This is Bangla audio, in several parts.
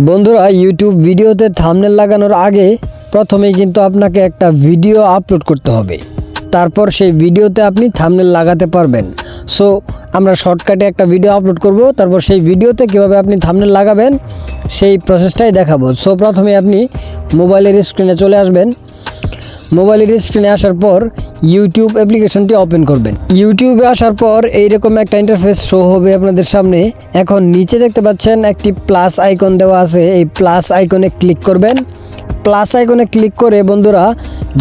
বন্ধুরা, ইউটিউব ভিডিওতে থাম্বনেল লাগানোর আগে প্রথমেই কিন্তু আপনাকে একটা ভিডিও আপলোড করতে হবে। তারপর সেই ভিডিওতে আপনি থাম্বনেল লাগাতে পারবেন। সো আমরা শর্টকাটে একটা ভিডিও আপলোড করব, তারপর সেই ভিডিওতে কিভাবে আপনি থাম্বনেল লাগাবেন সেই প্রসেসটাই দেখাবো। সো প্রথমে আপনি মোবাইলের স্ক্রিনে চলে আসবেন। মোবাইলের স্ক্রিনে আসার পর ইউটিউব অ্যাপ্লিকেশনটি ওপেন করবেন। ইউটিউবে আসার পর এইরকম একটা ইন্টারফেস শো হবে আপনাদের সামনে। এখন নিচে দেখতে পাচ্ছেন একটি প্লাস আইকন দেওয়া আছে, এই প্লাস আইকনে ক্লিক করবেন। প্লাস আইকনে ক্লিক করে বন্ধুরা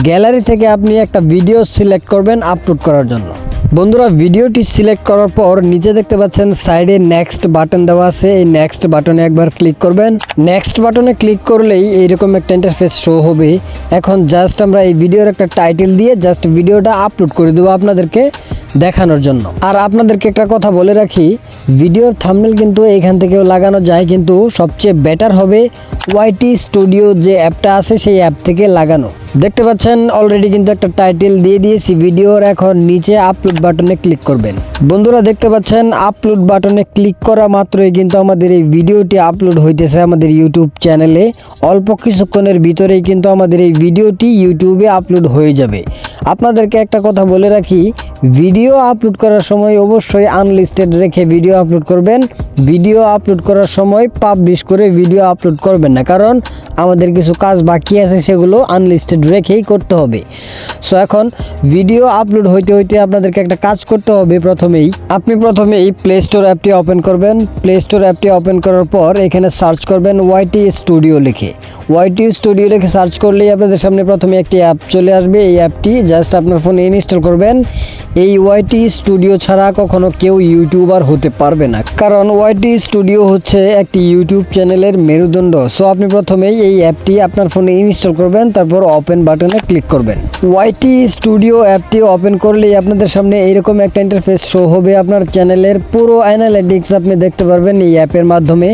গ্যালারি থেকে আপনি একটা ভিডিও সিলেক্ট করবেন আপলোড করার জন্য। বন্ধুরা, ভিডিওটি সিলেক্ট করার পর নিচে দেখতে পাচ্ছেন সাইডে নেক্সট বাটন দেওয়া আছে, এই নেক্সট বাটনে একবার ক্লিক করবেন। নেক্সট বাটনে ক্লিক করলেই এইরকম একটা ইন্টারফেস শো হবে। এখন জাস্ট আমরা এই ভিডিওর একটা টাইটেল দিয়ে জাস্ট ভিডিওটা আপলোড করে দেবো আপনাদেরকে দেখানোর জন্য। আর আপনাদেরকে একটা কথা বলে রাখি, ভিডিওর থাম্বনেল কিন্তু এখান থেকেও লাগানো যায়, কিন্তু সবচেয়ে বেটার হবে ওয়াইটি স্টুডিও যে অ্যাপটা আছে সেই অ্যাপ থেকে লাগানো। দেখতে পাচ্ছেন অলরেডি কিন্তু একটা টাইটেল দিয়ে দিয়েছি ভিডিওর। এখন নিচে আপলোড বাটনে ক্লিক করবেন। বন্ধুরা, দেখতে পাচ্ছেন আপলোড বাটনে ক্লিক করা মাত্রই কিন্তু আমাদের এই ভিডিওটি আপলোড হইতেছে আমাদের ইউটিউব চ্যানেলে। অল্প কিছুক্ষণের ভিতরেই কিন্তু আমাদের এই ভিডিওটি ইউটিউবে আপলোড হয়ে যাবে। আপনাদেরকে একটা কথা বলে রাখি, ভিডিও আপলোড করার সময় অবশ্যই আনলিস্টেড রেখে ভিডিও আপলোড করবেন। ভিডিও আপলোড করার সময় পাবলিশ করে ভিডিও আপলোড করবেন না, কারণ আমাদের কিছু কাজ বাকি আছে, সেগুলো আনলিস্টেড রেখেই করতে হবে। সো এখন ভিডিও আপলোড হইতে হইতে আপনাদেরকে একটা কাজ করতে হবে। আপনি প্রথমেই প্লে স্টোর অ্যাপটি ওপেন করবেন। প্লে স্টোর অ্যাপটি ওপেন করার পর এখানে সার্চ করবেন ওয়াইটি স্টুডিও লিখে। ওয়াইটি স্টুডিও লিখে সার্চ করলেই আপনাদের সামনে প্রথমে একটি অ্যাপ চলে আসবে। এই অ্যাপটি জাস্ট আপনার ফোনে ইনস্টল করবেন। এই ওয়াইটি স্টুডিও ছাড়া কখনো কেউ ইউটিউবার হতে পারবে না, কারণ ওয়াইটি স্টুডিও হচ্ছে একটি ইউটিউব চ্যানেলের মেরুদণ্ড। সো আপনি প্রথমেই এই অ্যাপটি আপনার ফোনে ইনস্টল করবেন, তারপর ওপেন বাটনে ক্লিক করবেন। ওয়াইটি স্টুডিও অ্যাপটি ওপেন করলেই আপনাদের সামনে এইরকম একটা ইন্টারফেস শো হবে। আপনার চ্যানেলের পুরো অ্যানালিটিক্স আপনি দেখতে পারবেন এই অ্যাপের মাধ্যমে।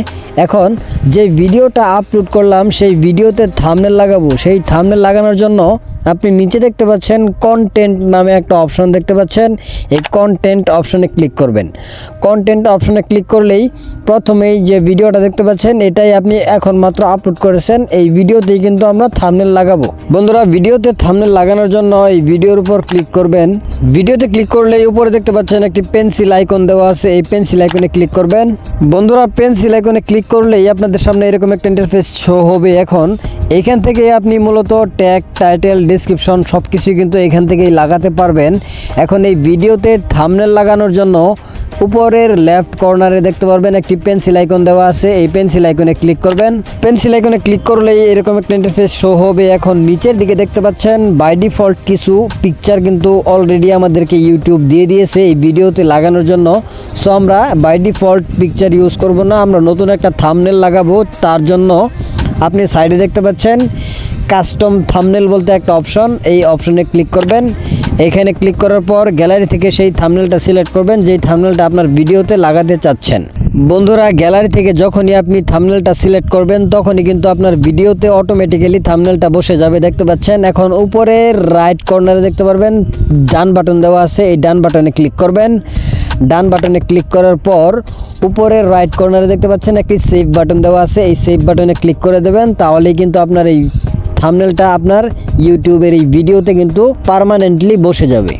এখন যে ভিডিওটা আপলোড করলাম সেই ভিডিওতে থাম্বনেল লাগাবো। সেই থাম্বনেল লাগানোর জন্য আপনি নিচে দেখতে পাচ্ছেন কন্টেন্ট নামে একটা অপশন দেখতে পাচ্ছেন, এই কন্টেন্ট অপশনে ক্লিক করবেন। কন্টেন্ট অপশনে ক্লিক করলেই প্রথমেই যে ভিডিওটা দেখতে পাচ্ছেন এটাই আপনি এখন মাত্র আপলোড করেছেন। এই ভিডিওতেই কিন্তু আমরা থাম্বনেল লাগাবো। বন্ধুরা, ভিডিওতে থাম্বনেল লাগানোর জন্য এই ভিডিওর উপর ক্লিক করবেন। ভিডিওতে ক্লিক করলেই উপরে দেখতে পাচ্ছেন একটি পেন্সিল আইকন দেওয়া আছে, এই পেন্সিল আইকনে ক্লিক করবেন। বন্ধুরা, পেন্সিল আইকনে ক্লিক করলেই আপনাদের সামনে এরকম একটা ইন্টারফেস শো হবে। এখন এখান থেকে আপনি মূলত ট্যাগ, টাইটেল, ডেসক্রিপশন সব কিছুই কিন্তু এখান থেকেই লাগাতে পারবেন। এখন এই ভিডিওতে থাম্বনেল লাগানোর জন্য উপরের লেফট কর্নারে দেখতে পারবেন একটি পেন্সিল আইকন দেওয়া আছে, এই পেন্সিল আইকনে ক্লিক করবেন। পেন্সিল আইকনে ক্লিক করলেই এরকম একটা ইন্টারফেস শো হবে। এখন নিচের দিকে দেখতে পাচ্ছেন বাই ডিফল্ট কিছু পিকচার কিন্তু অলরেডি আমাদেরকে ইউটিউব দিয়ে দিয়েছে এই ভিডিওতে লাগানোর জন্য। সো আমরা বাই ডিফল্ট পিকচার ইউজ করব না, আমরা নতুন একটা থাম্বনেল লাগাবো। তার জন্য আপনি সাইডে দেখতে পাচ্ছেন কাস্টম থাম্বনেল বলতে একটা অপশন, এই অপশনে ক্লিক করবেন। এখানে ক্লিক করার পর গ্যালারি থেকে সেই থাম্বনেলটা সিলেক্ট করবেন যেই থাম্বনেলটা আপনার ভিডিওতে লাগাতে চাচ্ছেন। বন্ধুরা, গ্যালারি থেকে যখনই আপনি থাম্বনেলটা সিলেক্ট করবেন তখনই কিন্তু আপনার ভিডিওতে অটোমেটিক্যালি থাম্বনেলটা বসে যাবে। দেখতে পাচ্ছেন এখন উপরে রাইট কর্নারে দেখতে পারবেন ডান বাটন দেওয়া আছে, এই ডান বাটনে ক্লিক করবেন। ডান বাটনে ক্লিক করার পর উপরের রাইট কর্নারে দেখতে পাচ্ছেন একটি সেভ বাটন দেওয়া আছে, এই সেভ বাটনে ক্লিক করে দেবেন। তাহলেই কিন্তু আপনার এই থাম্বনেলটা আপনার ইউটিউবের এই ভিডিওতে কিন্তু পার্মানেন্টলি বসে যাবে।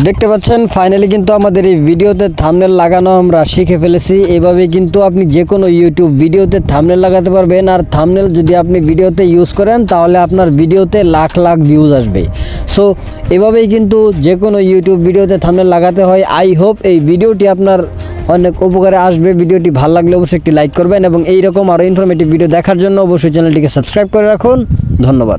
দেখতে পাচ্ছেন ফাইনালি কিন্তু আমাদের এই ভিডিওতে থাম্বনেল লাগানো আমরা শিখে ফেলেছি। এভাবে কিন্তু আপনি যে কোনো ইউটিউব ভিডিওতে থাম্বনেল লাগাতে পারবেন। আর থাম্বনেল যদি আপনি ভিডিওতে ইউজ করেন তাহলে আপনার ভিডিওতে লাখ লাখ ভিউজ আসবে। সো এভাবেই কিন্তু যে কোনো ইউটিউব ভিডিওতে থাম্বনেল লাগাতে হয়। আই হোপ এই ভিডিওটি আপনার অনেক উপকারে আসবে। ভিডিওটি ভালো লাগলে অবশ্যই একটি লাইক করবেন এবং এইরকম আরও ইনফরমেটিভ ভিডিও দেখার জন্য অবশ্যই চ্যানেলটিকে সাবস্ক্রাইব করে রাখুন। ধন্যবাদ।